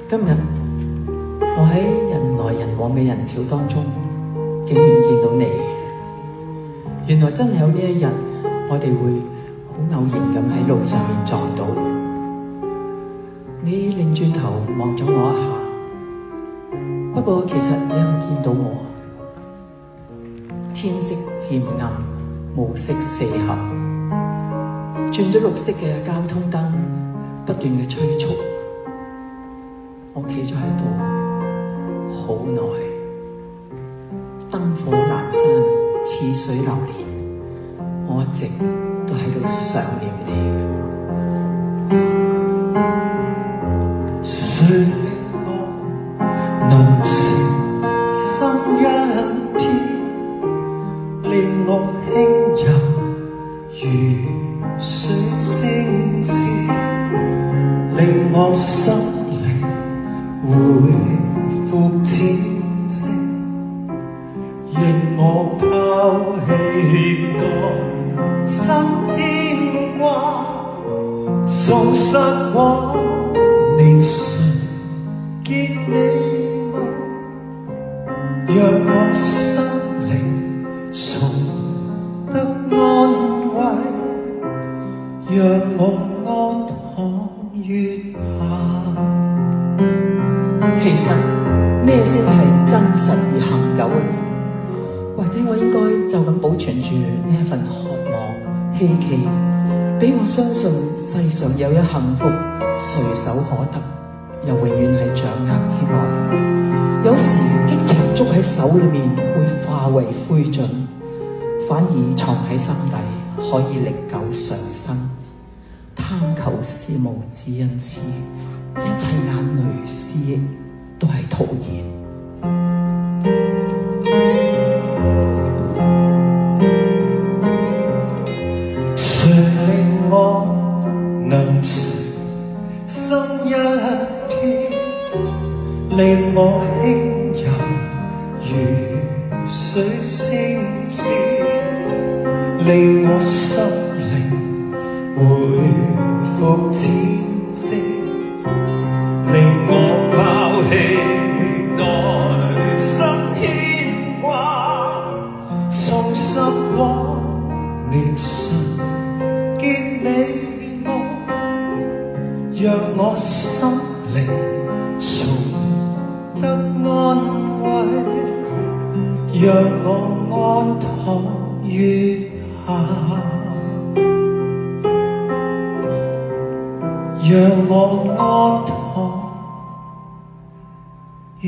今日我喺人來人往嘅人潮當中，竟然見到你。原來真係有呢一日，我哋會好偶然咁喺路上面撞到。你擰轉頭望咗我一下，不過其實你有冇見到我？天色漸暗，暮色四合，轉咗綠色嘅交通燈不斷嘅催促，我企咗喺度好耐，燈火闌珊，似水流年，我一直都喺度想念你。誰令我能情深一片，令我輕柔如水晶緻，令我心靈回復天際，讓我拋棄內心牽掛，從失往年純結美夢，讓我心靈重得安慰，讓我安躺月下。其實咩先係真實而恆久嘅我？或者我應該就咁保存住呢一份渴望、希冀，俾我相信世上有一幸福隨手可得，又永遠喺掌握之外。有時激情捉喺手裏面會化為灰燼，反而藏喺心底可以歷久常新。貪求事無只因此，一切眼淚思憶都係徒然。誰令我能情深一片，令我輕柔如水晶緻，令我心靈回復天際，令我拋棄內心牽掛，從失往年純結美夢，讓我心靈重得安慰，讓我安躺月下，讓我安躺月